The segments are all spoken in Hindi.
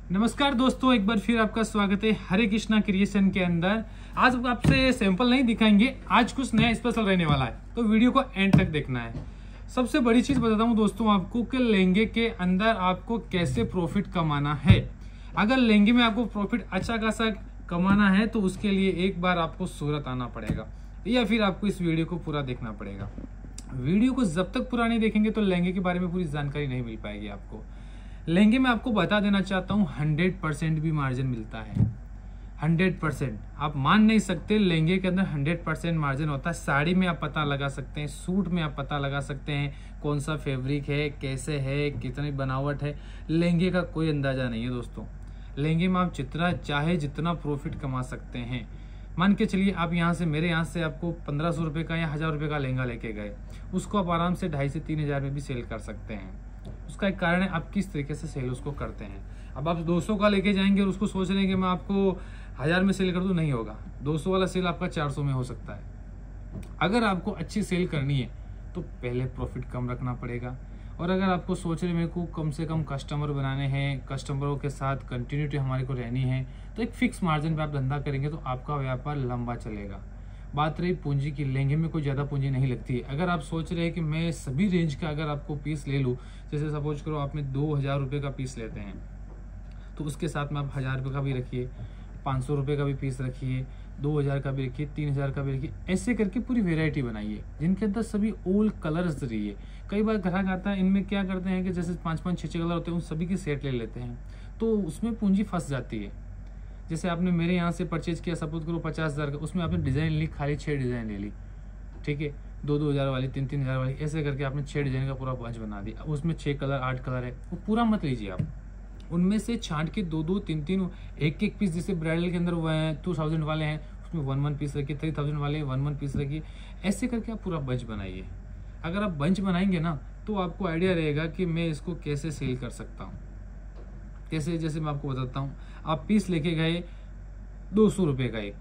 नमस्कार दोस्तों, एक बार फिर आपका स्वागत है हरे कृष्णा क्रिएशन के अंदर। आज आपसे सैंपल नहीं दिखाएंगे, आज कुछ नया स्पेशल रहने वाला है, तो वीडियो को एंड तक देखना है। सबसे बड़ी चीज बताता हूँ दोस्तों आपको कि लहंगे के अंदर आपको कैसे प्रॉफिट कमाना है। अगर लहंगे में आपको प्रॉफिट अच्छा खासा कमाना है तो उसके लिए एक बार आपको सूरत आना पड़ेगा या फिर आपको इस वीडियो को पूरा देखना पड़ेगा। वीडियो को जब तक पूरा नहीं देखेंगे तो लहंगे के बारे में पूरी जानकारी नहीं मिल पाएगी आपको। लहंगे में आपको बता देना चाहता हूँ 100% भी मार्जिन मिलता है। 100% आप मान नहीं सकते, लहंगे के अंदर 100% मार्जिन होता है। साड़ी में आप पता लगा सकते हैं, सूट में आप पता लगा सकते हैं कौन सा फैब्रिक है, कैसे है, कितनी बनावट है। लहंगे का कोई अंदाजा नहीं है दोस्तों। लहंगे में आप जितना चाहे जितना प्रॉफिट कमा सकते हैं। मान के चलिए आप यहाँ से, मेरे यहाँ से आपको 1500 रुपये का या 1000 रुपये का लहंगा लेके गए, उसको आप आराम से 2500 से 3000 में भी सेल कर सकते हैं। उसका एक कारण है आप किस तरीके से सेल उसको करते हैं। अब आप 200 का लेके जाएंगे और उसको सोच रहे हैं कि मैं आपको 1000 में सेल कर दूं, नहीं होगा। 200 वाला सेल आपका 400 में हो सकता है। अगर आपको अच्छी सेल करनी है तो पहले प्रॉफिट कम रखना पड़ेगा। और अगर आपको सोच रहे मेरे को कम से कम कस्टमर बनाने हैं, कस्टमरों के साथ कंटिन्यूटी हमारे को रहनी है, तो एक फिक्स मार्जिन पे आप धंधा करेंगे तो आपका व्यापार लंबा चलेगा। बात रही पूंजी की, लहंगे में कोई ज़्यादा पूंजी नहीं लगती है। अगर आप सोच रहे हैं कि मैं सभी रेंज का अगर आपको पीस ले लूँ, जैसे सपोज करो आपने 2000 रुपये का पीस लेते हैं तो उसके साथ में आप 1000 रुपये का भी रखिए, 500 रुपये का भी पीस रखिए, 2000 का भी रखिए, 3000 का भी रखिए। ऐसे करके पूरी वेराइटी बनाइए जिनके अंदर सभी ऑल कलर्स रहिए। कई बार ग्राहक आता है, इनमें क्या करते हैं कि जैसे 5-5, 6-6 कलर होते हैं, उन सभी की सेट ले लेते हैं, तो उसमें पूंजी फंस जाती है। जैसे आपने मेरे यहाँ से परचेज किया, सपोज करो 50,000 का, उसमें आपने डिज़ाइन ली, खाली 6 डिज़ाइन ले ली, ठीक है, 2-2 हज़ार वाली, 3-3 हज़ार वाली, ऐसे करके आपने 6 डिज़ाइन का पूरा बंच बना दिया। अब उसमें 6 कलर 8 कलर है, वो पूरा मत लीजिए आप। उनमें से छांट के 2-2, 3-3, एक पीस, जैसे ब्राइडल के अंदर 2000 वाले हैं उसमें 1-1 पीस रखिए, 3000 वाले 1-1 पीस रखिए। ऐसे करके आप पूरा बंच बनाइए। अगर आप बंच बनाएंगे ना तो आपको आइडिया रहेगा कि मैं इसको कैसे सेल कर सकता हूँ। कैसे, जैसे मैं आपको बताता हूँ। आप पीस लेके गए 200 रुपये का एक,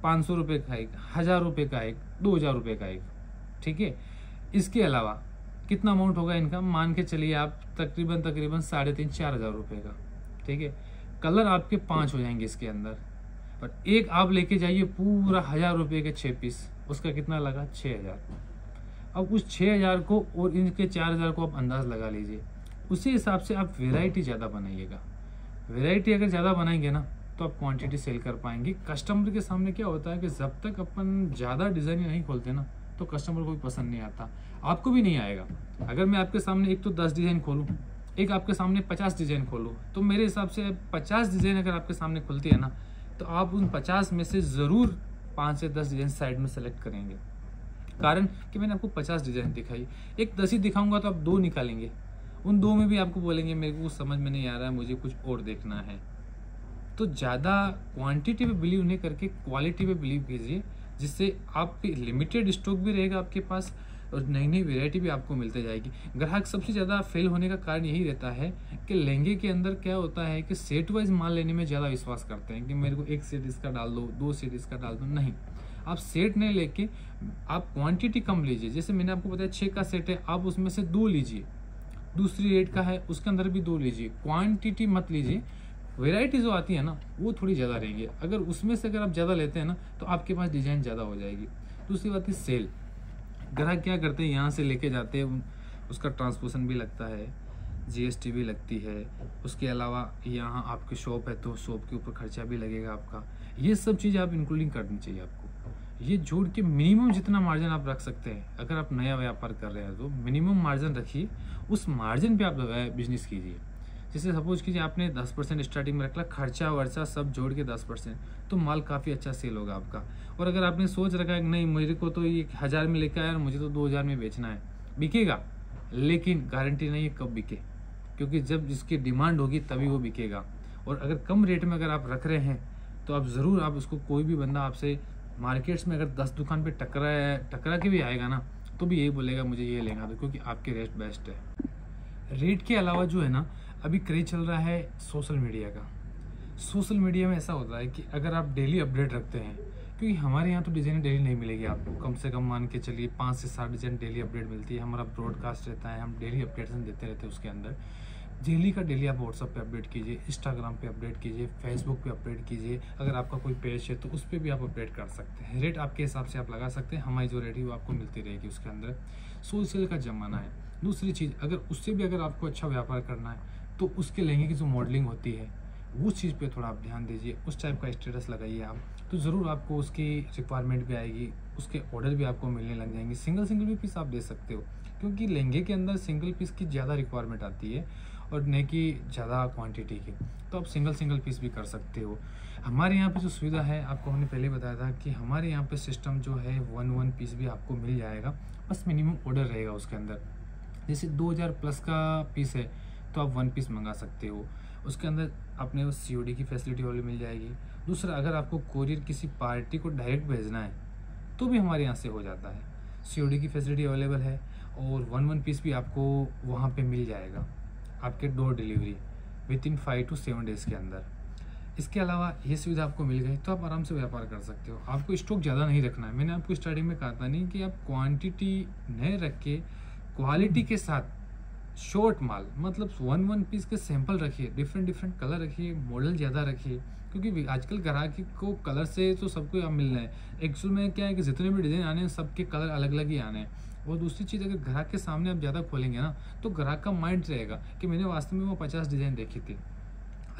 500 रुपये का एक, 1000 रुपये का एक, 2000 रुपये का एक, ठीक है। इसके अलावा कितना अमाउंट होगा इनका, मान के चलिए आप तकरीबन 3,500-4,000 रुपये का, ठीक है। कलर आपके 5 हो जाएंगे इसके अंदर, पर एक आप लेके जाइए पूरा 1000 रुपये के 6 पीस, उसका कितना लगा, 6000। अब उस 6000 को और इनके 4000 को आप अंदाज लगा लीजिए। उसी हिसाब से आप वेराइटी ज़्यादा बनाइएगा। वेराइटी अगर ज़्यादा बनाएंगे ना तो आप क्वांटिटी सेल कर पाएंगे। कस्टमर के सामने क्या होता है कि जब तक अपन ज़्यादा डिज़ाइन नहीं खोलते ना तो कस्टमर को भी पसंद नहीं आता, आपको भी नहीं आएगा। अगर मैं आपके सामने एक तो 10 डिज़ाइन खोलूँ, एक आपके सामने 50 डिज़ाइन खोलूँ, तो मेरे हिसाब से 50 डिज़ाइन अगर आपके सामने खुलती है ना तो आप उन 50 में से ज़रूर 5 से 10 डिज़ाइन साइड में सेलेक्ट करेंगे। कारण कि मैंने आपको 50 डिज़ाइन दिखाई, एक 10 ही दिखाऊंगा तो आप 2 निकालेंगे। उन 2 में भी आपको बोलेंगे मेरे को समझ में नहीं आ रहा है, मुझे कुछ और देखना है। तो ज़्यादा क्वांटिटी पे बिलीव नहीं करके क्वालिटी पे बिलीव कीजिए, जिससे आप लिमिटेड स्टॉक भी रहेगा आपके पास और नई नई वेराइटी भी आपको मिलते जाएगी। ग्राहक सबसे ज़्यादा फेल होने का कारण यही रहता है कि लहंगे के अंदर क्या होता है कि सेट वाइज माल लेने में ज़्यादा विश्वास करते हैं कि मेरे को एक सेट इसका डाल दो, 2 सेट इसका डाल दो। नहीं, आप सेट नहीं लेके आप क्वांटिटी कम लीजिए। जैसे मैंने आपको बताया 6 का सेट है, आप उसमें से 2 लीजिए। दूसरी रेट का है, उसके अंदर भी 2 लीजिए। क्वांटिटी मत लीजिए। वैरायटी जो आती है ना वो थोड़ी ज़्यादा रहेंगी। अगर उसमें से अगर आप ज़्यादा लेते हैं ना तो आपके पास डिज़ाइन ज़्यादा हो जाएगी। दूसरी बात है सेल। ग्राहक क्या करते हैं, यहाँ से लेके जाते हैं, उसका ट्रांसपोर्टेशन भी लगता है, GST भी लगती है। उसके अलावा यहाँ आपकी शॉप है तो शॉप के ऊपर खर्चा भी लगेगा आपका। ये सब चीज़ आप इंक्लूडिंग करनी चाहिए आपको। ये जोड़ के मिनिमम जितना मार्जिन आप रख सकते हैं, अगर आप नया व्यापार कर रहे हैं तो मिनिमम मार्जिन रखिए। उस मार्जिन पे आप बिजनेस कीजिए। जैसे सपोज कीजिए आपने 10% स्टार्टिंग में रखा, खर्चा वर्चा सब जोड़ के 10%, तो माल काफ़ी अच्छा सेल होगा आपका। और अगर आपने सोच रखा है कि नहीं मेरे को तो ये 1000 में लेकर आया, मुझे तो 2000 में बेचना है, बिकेगा, लेकिन गारंटी नहीं है कब बिके, क्योंकि जब जिसकी डिमांड होगी तभी वो बिकेगा। और अगर कम रेट में अगर आप रख रहे हैं तो आप ज़रूर, आप उसको, कोई भी बंदा आपसे मार्केट्स में अगर 10 दुकान पर टकरा के भी आएगा ना तो भी यही बोलेगा मुझे ये लेना दो, क्योंकि आपके रेट बेस्ट है। रेट के अलावा जो है ना अभी क्रेज चल रहा है सोशल मीडिया का। सोशल मीडिया में ऐसा होता है कि अगर आप डेली अपडेट रखते हैं, क्योंकि हमारे यहाँ तो डिज़ाइन डेली नहीं मिलेगी आपको, कम से कम मान के चलिए 5 से 7 डिज़ाइन डेली अपडेट मिलती है। हमारा ब्रॉडकास्ट रहता है, हम डेली अपडेशन देते रहते हैं उसके अंदर। डेली का डेली आप व्हाट्सअप पे अपडेट कीजिए, इंस्टाग्राम पे अपडेट कीजिए, फेसबुक पे अपडेट कीजिए। अगर आपका कोई पेज है तो उस पर भी आप अपडेट कर सकते हैं। रेट आपके हिसाब से आप लगा सकते हैं, हमारी जो रेट है वो आपको मिलती रहेगी उसके अंदर। सोशल का ज़माना है। दूसरी चीज़, अगर उससे भी अगर आपको अच्छा व्यापार करना है तो उसके लहंगे की जो मॉडलिंग होती है उस चीज़ पे थोड़ा आप ध्यान दीजिए, उस टाइप का स्टेटस लगाइए आप, तो ज़रूर आपको उसकी रिक्वायरमेंट भी आएगी, उसके ऑर्डर भी आपको मिलने लग जाएंगे। सिंगल सिंगल भी पीस आप दे सकते हो, क्योंकि लहंगे के अंदर सिंगल पीस की ज़्यादा रिक्वायरमेंट आती है और न कि ज़्यादा क्वांटिटी की, तो आप सिंगल सिंगल पीस भी कर सकते हो। हमारे यहाँ पे जो सुविधा है, आपको हमने पहले बताया था कि हमारे यहाँ पे सिस्टम जो है वन पीस भी आपको मिल जाएगा, बस मिनिमम ऑर्डर रहेगा उसके अंदर। जैसे 2000 प्लस का पीस है तो आप 1 पीस मंगा सकते हो, उसके अंदर अपने उस COD की फैसिलिटी वाली मिल जाएगी। दूसरा, अगर आपको कोरियर किसी पार्टी को डायरेक्ट भेजना है तो भी हमारे यहाँ से हो जाता है, COD की फैसिलिटी अवेलेबल है और 1 पीस भी आपको वहाँ पे मिल जाएगा, आपके डोर डिलीवरी विद-इन 5 to 7 डेज़ के अंदर। इसके अलावा ये सुविधा आपको मिल गई तो आप आराम से व्यापार कर सकते हो। आपको स्टॉक ज़्यादा नहीं रखना है। मैंने आपको स्टार्टिंग में कहा था नहीं कि आप क्वांटिटी नहीं रख के क्वालिटी के साथ शॉर्ट माल, मतलब 1 पीस के सैंपल रखिए, डिफरेंट कलर रखिए, मॉडल ज़्यादा रखिए, क्योंकि आजकल ग्राहक को कलर से तो सबको आप मिल रहा है। एक्चुअल में क्या है कि जितने भी डिज़ाइन आने हैं सबके कलर अलग अलग ही आने हैं। और दूसरी चीज़, अगर ग्राहक के सामने आप ज़्यादा खोलेंगे ना तो ग्राहक का माइंड रहेगा कि मैंने वास्तव में वो 50 डिज़ाइन देखी थी।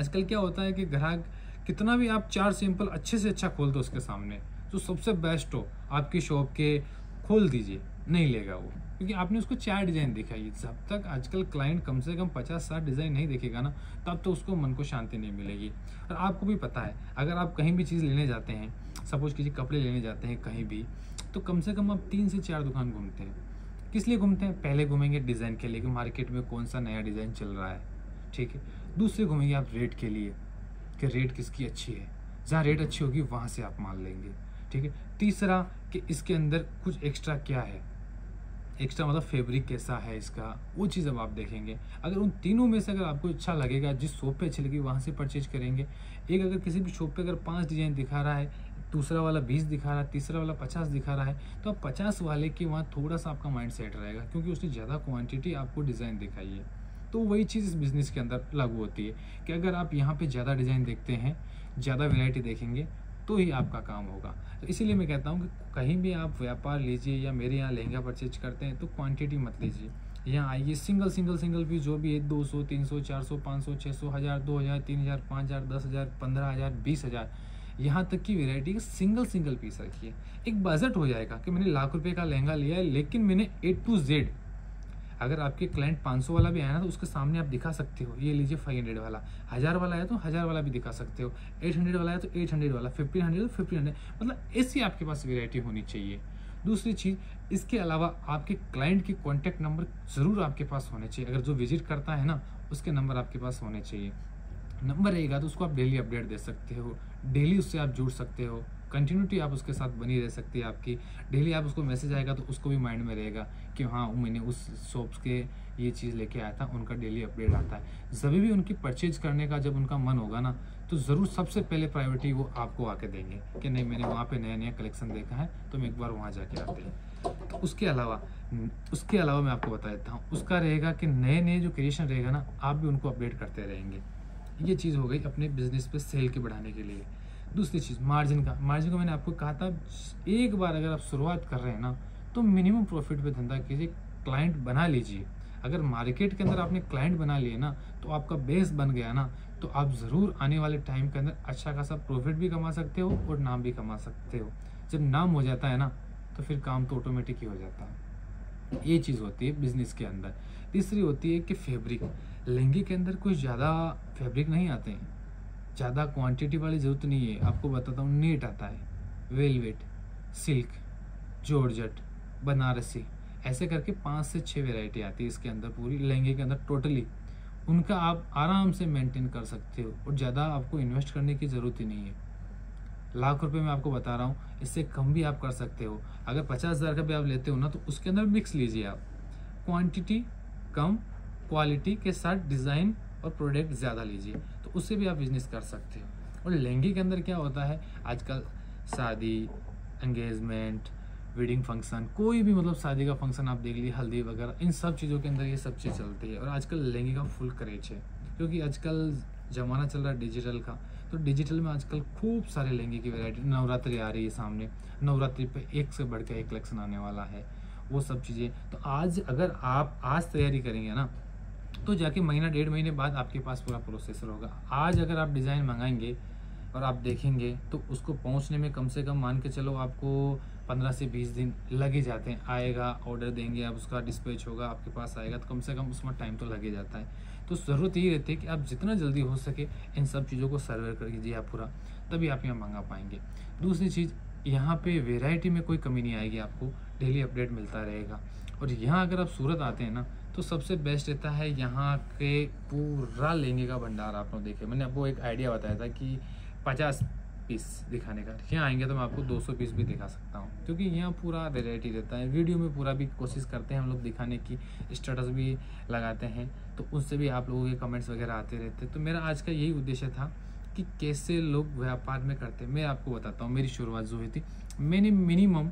आजकल क्या होता है कि ग्राहक कितना भी आप 4 सैंपल अच्छे से अच्छा खोल दो उसके सामने, जो सबसे बेस्ट हो आपकी शॉप के, खोल दीजिए, नहीं लेगा वो, क्योंकि आपने उसको 4 डिज़ाइन दिखाई। जब तक आजकल क्लाइंट कम से कम 50-60 डिज़ाइन नहीं देखेगा ना, तब तो उसको मन को शांति नहीं मिलेगी। और आपको भी पता है, अगर आप कहीं भी चीज़ लेने जाते हैं, सपोज कीजिए कपड़े लेने जाते हैं कहीं भी, तो कम से कम आप 3 से 4 दुकान घूमते हैं। किस लिए घूमते हैं? पहले घूमेंगे डिज़ाइन के लिए कि मार्केट में कौन सा नया डिज़ाइन चल रहा है, ठीक है। दूसरे घूमेंगे आप रेट के लिए कि रेट किसकी अच्छी है, जहाँ रेट अच्छी होगी वहाँ से आप माल लेंगे, ठीक है। तीसरा कि इसके अंदर कुछ एक्स्ट्रा क्या है, एक्स्ट्रा मतलब फैब्रिक कैसा है इसका, वो चीज़ अब आप देखेंगे। अगर उन तीनों में से अगर आपको अच्छा लगेगा, जिस शॉप पे अच्छी लगी वहाँ से परचेज करेंगे। एक अगर किसी भी शॉप पे अगर 5 डिज़ाइन दिखा रहा है, दूसरा वाला 20 दिखा रहा है, तीसरा वाला 50 दिखा रहा है, तो आप 50 वाले के वहाँ थोड़ा सा आपका माइंड सेट रहेगा, क्योंकि उसने ज़्यादा क्वान्टिटी आपको डिज़ाइन दिखाई है। तो वही चीज़ इस बिज़नेस के अंदर लागू होती है कि अगर आप यहाँ पे ज़्यादा डिज़ाइन देखते हैं, ज़्यादा वैरायटी देखेंगे, तो ही आपका काम होगा। तो इसीलिए मैं कहता हूँ कि कहीं भी आप व्यापार लीजिए या मेरे यहाँ लहंगा परचेज करते हैं तो क्वांटिटी मत लीजिए। यहाँ आइए, सिंगल पीस जो भी है, 200, 300, 400, 500, 600, 1000, 2000, 3000, 5000, 10,000, 15,000, 20,000, यहाँ तक की वैरायटी का सिंगल पीस रखिए। एक बजट हो जाएगा कि मैंने लाख रुपए का लहंगा लिया है, लेकिन मैंने A to Z, अगर आपके क्लाइंट 500 वाला भी आया ना तो उसके सामने आप दिखा सकते हो, ये लीजिए 500 वाला, 1000 वाला है तो 1000 वाला भी दिखा सकते हो, 800 वाला है तो 800 वाला, 1500 तो 1500, मतलब ऐसी आपके पास वैरायटी होनी चाहिए। दूसरी चीज़, इसके अलावा आपके क्लाइंट के कॉन्टैक्ट नंबर ज़रूर आपके पास होने चाहिए। अगर जो विजिट करता है ना, उसके नंबर आपके पास होने चाहिए। नंबर रहेगा तो उसको आप डेली अपडेट दे सकते हो, डेली उससे आप जुड़ सकते हो, कंटिन्यूटी आप उसके साथ बनी रह सकती है आपकी। डेली आप उसको मैसेज आएगा तो उसको भी माइंड में रहेगा कि हाँ, मैंने उस शॉप्स के ये चीज़ लेके आया था, उनका डेली अपडेट आता है। जब भी उनकी परचेज करने का जब उनका मन होगा ना, तो ज़रूर सबसे पहले प्रायोरिटी वो आपको आके देंगे कि नहीं, मैंने वहाँ पे नया कलेक्शन देखा है तो मैं एक बार वहाँ जाके आते हैं। तो उसके अलावा मैं आपको बता देता हूँ, उसका रहेगा कि नए जो क्रिएशन रहेगा ना, आप भी उनको अपडेट करते रहेंगे। ये चीज़ हो गई अपने बिजनेस पे सेल के बढ़ाने के लिए। दूसरी चीज़, मार्जिन का मैंने आपको कहा था, एक बार अगर आप शुरुआत कर रहे हैं ना तो मिनिमम प्रॉफिट पे धंधा कीजिए, क्लाइंट बना लीजिए। अगर मार्केट के अंदर आपने क्लाइंट बना लिए ना, तो आपका बेस बन गया ना, तो आप ज़रूर आने वाले टाइम के अंदर अच्छा खासा प्रॉफिट भी कमा सकते हो और नाम भी कमा सकते हो। जब नाम हो जाता है ना, तो फिर काम तो ऑटोमेटिक ही हो जाता है। ये चीज़ होती है बिजनेस के अंदर। तीसरी होती है कि फैब्रिक, लहंगे के अंदर कुछ ज़्यादा फैब्रिक नहीं आते हैं, ज़्यादा क्वांटिटी वाली ज़रूरत नहीं है। आपको बताता हूँ, नेट आता है, वेलवेट, सिल्क, जॉर्जेट, बनारसी, ऐसे करके 5 से 6 वैरायटी आती है इसके अंदर, पूरी लहंगे के अंदर टोटली। उनका आप आराम से मेंटेन कर सकते हो और ज़्यादा आपको इन्वेस्ट करने की ज़रूरत ही नहीं है। लाख रुपए में आपको बता रहा हूँ, इससे कम भी आप कर सकते हो। अगर 50,000 का भी आप लेते हो ना, तो उसके अंदर मिक्स लीजिए आप, क्वांटिटी कम, क्वालिटी के साथ डिज़ाइन और प्रोडक्ट ज़्यादा लीजिए, तो उससे भी आप बिजनेस कर सकते हो। और लहंगे के अंदर क्या होता है, आजकल शादी, एंगेजमेंट, वेडिंग फंक्शन, कोई भी मतलब शादी का फंक्शन आप देख लीजिए, हल्दी वगैरह, इन सब चीज़ों के अंदर ये सब चीज़ चलती है। और आजकल लहंगे का फुल क्रेज है, क्योंकि आजकल ज़माना चल रहा है डिजिटल का। तो डिजिटल में आजकल खूब सारे लहंगे की वैरायटी, नवरात्रि आ रही है सामने, नवरात्रि पे एक से बढ़ के एक कलेक्शन आने वाला है, वो सब चीज़ें। तो आज अगर आप आज तैयारी करेंगे ना, तो जाके महीना 1.5 महीने बाद आपके पास पूरा प्रोसेसर होगा। आज अगर आप डिज़ाइन मंगाएंगे और आप देखेंगे तो उसको पहुंचने में कम से कम मान के चलो आपको 15 से 20 दिन लगे जाते हैं। आएगा, ऑर्डर देंगे, अब उसका डिस्पैच होगा, आपके पास आएगा, तो कम से कम उसमें टाइम तो लगे जाता है। तो ज़रूरत यही रहती है कि आप जितना जल्दी हो सके इन सब चीज़ों को सर्वे कर लीजिए आप पूरा, तभी आप यहाँ मंगा पाएंगे। दूसरी चीज़, यहाँ पे वैरायटी में कोई कमी नहीं आएगी, आपको डेली अपडेट मिलता रहेगा। और यहाँ अगर आप सूरत आते हैं ना, तो सबसे बेस्ट रहता है यहाँ के पूरा लहंगे का भंडार। आप लोग देखे, मैंने आपको एक आइडिया बताया था कि 50 पीस दिखाने का, यहाँ आएंगे तो मैं आपको 200 पीस भी दिखा सकता हूँ, क्योंकि यहाँ पूरा वैरायटी रहता है। वीडियो में पूरा भी कोशिश करते हैं हम लोग दिखाने की, स्टेटस भी लगाते हैं, तो उससे भी आप लोगों के कमेंट्स वगैरह आते रहते हैं। तो मेरा आज का यही उद्देश्य था कि कैसे लोग व्यापार में करते हैं। मैं आपको बताता हूँ मेरी शुरुआत जो हुई थी। मैंने मिनिमम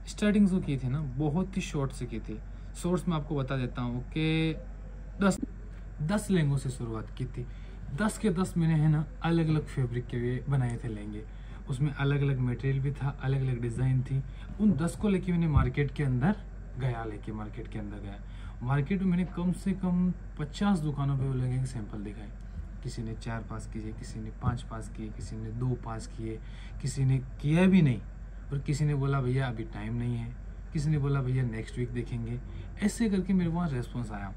स्टार्टिंग जो की थी ना, बहुत ही शॉर्ट से की थी। सोर्स में आपको बता देता हूँ कि 10 लहंगों से शुरुआत की थी। 10 के 10 मैंने है ना अलग अलग फैब्रिक के लिए बनाए थे लहंगे, उसमें अलग अलग मटेरियल भी था, अलग अलग डिज़ाइन थी। उन 10 को लेके मैंने मार्केट के अंदर गया। मार्केट में मैंने कम से कम 50 दुकानों पे वो लहंगे के सैंपल दिखाए। किसी ने 4 पास किए, किसी ने 5 पास किए, किसी ने 2 पास किए, किसी ने किया भी नहीं, और किसी ने बोला भैया अभी टाइम नहीं है, किसी ने बोला भैया नेक्स्ट वीक देखेंगे। ऐसे करके मेरे पास रेस्पॉन्स आया।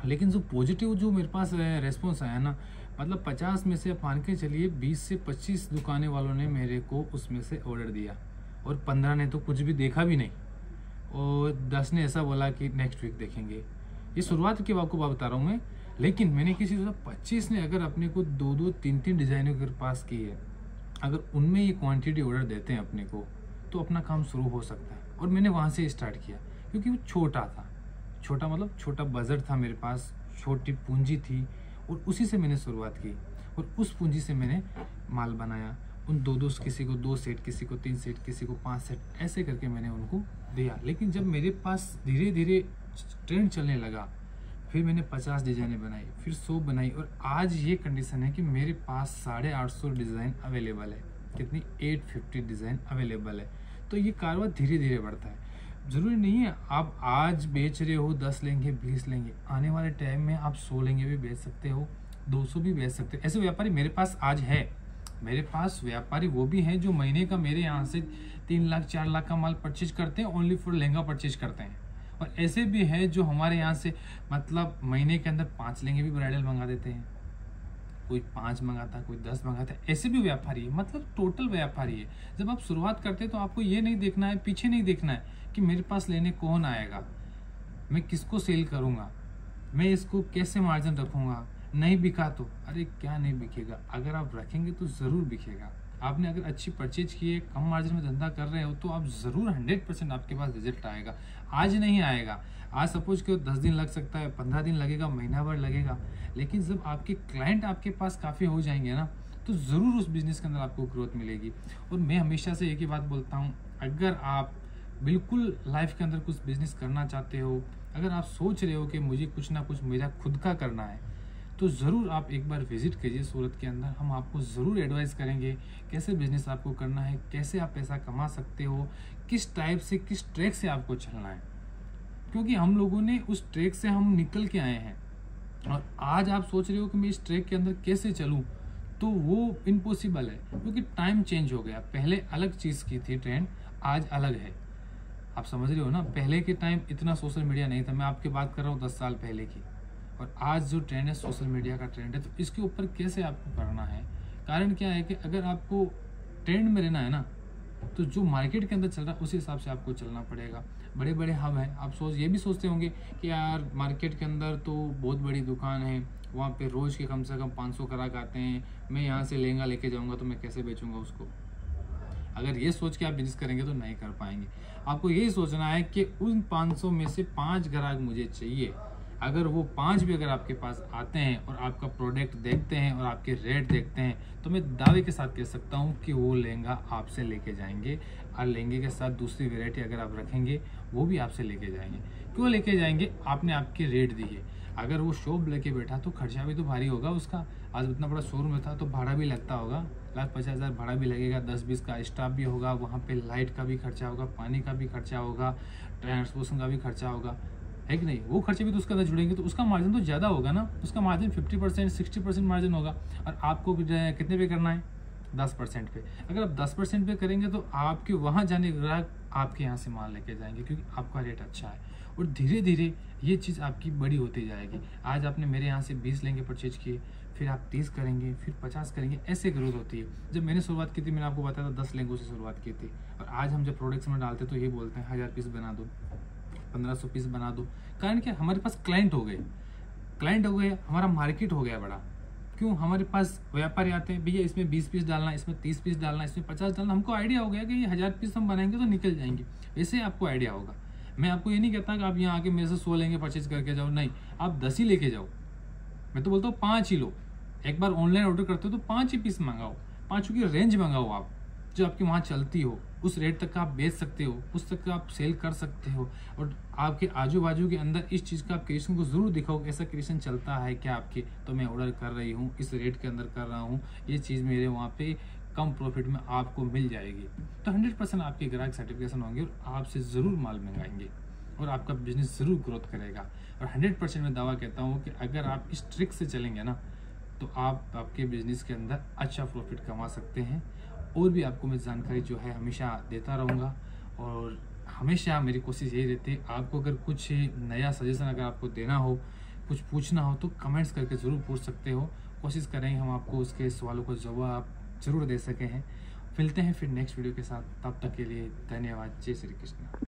लेकिन जो पॉजिटिव जो मेरे पास रेस्पॉन्स आया ना, मतलब 50 में से आप मान के चलिए 20 से 25 दुकानें वालों ने मेरे को उसमें से ऑर्डर दिया, और 15 ने तो कुछ भी देखा भी नहीं, और 10 ने ऐसा बोला कि नेक्स्ट वीक देखेंगे। ये शुरुआत की आपको बात बता रहा हूँ मैं। लेकिन मैंने किसी 25 ने अगर अपने को 2-2, 3-3 डिज़ाइनों के पास की है, अगर उनमें ये क्वांटिटी ऑर्डर देते हैं अपने को, तो अपना काम शुरू हो सकता है। और मैंने वहाँ से स्टार्ट किया, क्योंकि वो छोटा था, छोटा मतलब छोटा बजट था मेरे पास, छोटी पूंजी थी, और उसी से मैंने शुरुआत की, और उस पूंजी से मैंने माल बनाया। उन 2-2, किसी को 2 सेट, किसी को 3 सेट, किसी को 5 सेट, ऐसे करके मैंने उनको दिया। लेकिन जब मेरे पास धीरे धीरे ट्रेंड चलने लगा, फिर मैंने 50 डिज़ाइनें बनाई, फिर 100 बनाई, और आज ये कंडीशन है कि मेरे पास 850 डिज़ाइन अवेलेबल है। कितनी? 850 डिज़ाइन अवेलेबल है। तो ये कारोबार धीरे धीरे बढ़ता है। ज़रूरी नहीं है आप आज बेच रहे हो 10 लेंगे, 20 लेंगे, आने वाले टाइम में आप 100 लेंगे भी बेच सकते हो, 200 भी बेच सकते हो। ऐसे व्यापारी मेरे पास आज है। मेरे पास व्यापारी वो भी हैं जो महीने का मेरे यहाँ से 3 लाख 4 लाख का माल परचेज करते हैं, ओनली फॉर लहंगा परचेज करते हैं। और ऐसे भी है जो हमारे यहाँ से मतलब महीने के अंदर 5 लहंगे भी ब्राइडल मंगा देते हैं। कोई 5 मंगाता है, कोई 10 मंगाता है, ऐसे भी व्यापारी है, मतलब टोटल व्यापारी है। जब आप शुरुआत करते हैं तो आपको ये नहीं देखना है, पीछे नहीं देखना है कि मेरे पास लेने कौन आएगा, मैं किसको सेल करूँगा, मैं इसको कैसे मार्जिन रखूँगा, नहीं बिका तो अरे क्या नहीं बिकेगा, अगर आप रखेंगे तो ज़रूर बिकेगा। आपने अगर अच्छी परचेज की है, कम मार्जिन में धंधा कर रहे हो, तो आप ज़रूर 100% आपके पास रिजल्ट आएगा। आज नहीं आएगा, आज सपोज कि 10 दिन लग सकता है, 15 दिन लगेगा, महीना भर लगेगा, लेकिन जब आपके क्लाइंट आपके पास काफ़ी हो जाएंगे ना, तो ज़रूर उस बिज़नेस के अंदर आपको ग्रोथ मिलेगी। और मैं हमेशा से एक ही बात बोलता हूँ, अगर आप बिल्कुल लाइफ के अंदर कुछ बिज़नेस करना चाहते हो, अगर आप सोच रहे हो कि मुझे कुछ ना कुछ मेरा खुद का करना है, तो ज़रूर आप एक बार विजिट कीजिए सूरत के अंदर। हम आपको ज़रूर एडवाइस करेंगे कैसे बिज़नेस आपको करना है, कैसे आप पैसा कमा सकते हो, किस टाइप से, किस ट्रैक से आपको चलना है, क्योंकि हम लोगों ने उस ट्रैक से हम निकल के आए हैं। और आज आप सोच रहे हो कि मैं इस ट्रैक के अंदर कैसे चलूँ, तो वो इम्पॉसिबल है, क्योंकि टाइम चेंज हो गया। पहले अलग चीज़ की थी ट्रेंड, आज अलग है। आप समझ रहे हो ना, पहले के टाइम इतना सोशल मीडिया नहीं था, मैं आपकी बात कर रहा हूँ 10 साल पहले की। और आज जो ट्रेंड है सोशल मीडिया का ट्रेंड है, तो इसके ऊपर कैसे आपको करना है। कारण क्या है कि अगर आपको ट्रेंड में रहना है ना, तो जो मार्केट के अंदर चल रहा है उसी हिसाब से आपको चलना पड़ेगा। बड़े बड़े हब हैं, आप ये भी सोचते होंगे कि यार मार्केट के अंदर तो बहुत बड़ी दुकान है, वहाँ पे रोज़ के कम से कम 500 ग्राहक आते हैं, मैं यहाँ से लहंगा लेके जाऊँगा तो मैं कैसे बेचूँगा उसको। अगर ये सोच के आप बिजनेस करेंगे तो नहीं कर पाएंगे। आपको यही सोचना है कि उन 500 में से 5 ग्राहक मुझे चाहिए। अगर वो 5 भी अगर आपके पास आते हैं और आपका प्रोडक्ट देखते हैं और आपके रेट देखते हैं तो मैं दावे के साथ कह सकता हूँ कि वो लहंगा आपसे लेके जाएंगे। और लहंगे के साथ दूसरी वैरायटी अगर आप रखेंगे वो भी आपसे लेके जाएंगे। क्यों लेके जाएंगे? आपने आपके रेट दिए। अगर वो शॉप लेके बैठा तो खर्चा भी तो भारी होगा उसका। आज इतना बड़ा शोरूम था तो भाड़ा भी लगता होगा, 1,50,000 भाड़ा भी लगेगा, 10-20 का स्टाफ भी होगा, वहाँ पे लाइट का भी खर्चा होगा, पानी का भी खर्चा होगा, ट्रांसपोर्टेशन का भी खर्चा होगा, है कि नहीं? वो खर्चे भी तो उसके अंदर जुड़ेंगे तो उसका मार्जिन तो ज़्यादा होगा ना। उसका मार्जिन 50% 60% मार्जिन होगा। और आपको कितने पे करना है? 10% पे। अगर आप 10% पे करेंगे तो आपके वहाँ जाने के ग्राहक आपके यहाँ से माल लेके जाएंगे क्योंकि आपका रेट अच्छा है। और धीरे धीरे ये चीज़ आपकी बड़ी होती जाएगी। आज आपने मेरे यहाँ से 20 लहंगे परचेज किए, फिर आप 30 करेंगे, फिर 50 करेंगे, ऐसे ग्रोथ होती है। जब मैंने शुरुआत की थी मैंने आपको बताया था 10 लहंगों से शुरुआत की थी। और आज हम जब प्रोडक्ट्स में डालते तो ये बोलते हैं 1000 पीस बना दो, 1500 पीस बना दो। कारण क्या? हमारे पास क्लाइंट हो गए, हमारा मार्केट हो गया बड़ा। क्यों? हमारे पास व्यापारी आते हैं, भैया इसमें 20 पीस डालना, इसमें 30 पीस डालना, इसमें 50 डालना। हमको आइडिया हो गया कि ये 1000 पीस हम बनाएंगे तो निकल जाएंगे। वैसे आपको आइडिया होगा। मैं आपको ये नहीं कहता कि आप यहाँ आके मेरे से 100 लहंगे परचेज करके जाओ, नहीं, आप 10 ही लेके जाओ। मैं तो बोलता हूँ 5 ही लो। एक बार ऑनलाइन ऑर्डर करते हो तो 5 ही पीस मंगाओ, 5 की रेंज मंगाओ आप, जो आपके वहाँ चलती हो, उस रेट तक का आप बेच सकते हो, उस तक का आप सेल कर सकते हो। और आपके आजू बाजू के अंदर इस चीज़ का आप क्रिएशन को जरूर दिखाओ, ऐसा क्रिएशन चलता है क्या आपके, तो मैं ऑर्डर कर रही हूँ, इस रेट के अंदर कर रहा हूँ, ये चीज़ मेरे वहाँ पे कम प्रॉफिट में आपको मिल जाएगी। तो 100% आपके ग्राहक सर्टिफिकेशन होंगे और आपसे ज़रूर माल मंगाएंगे और आपका बिजनेस ज़रूर ग्रोथ करेगा। और 100% मैं दावा कहता हूँ कि अगर आप इस ट्रिक से चलेंगे ना तो आप आपके बिजनेस के अंदर अच्छा प्रॉफिट कमा सकते हैं। और भी आपको मैं जानकारी जो है हमेशा देता रहूँगा और हमेशा मेरी कोशिश यही रहती है, आपको अगर कुछ नया सजेशन अगर आपको देना हो, कुछ पूछना हो तो कमेंट्स करके ज़रूर पूछ सकते हो। कोशिश करेंगे हम आपको उसके सवालों को जवाब ज़रूर दे सके हैं। मिलते हैं फिर नेक्स्ट वीडियो के साथ, तब तक के लिए धन्यवाद। जय श्री कृष्ण।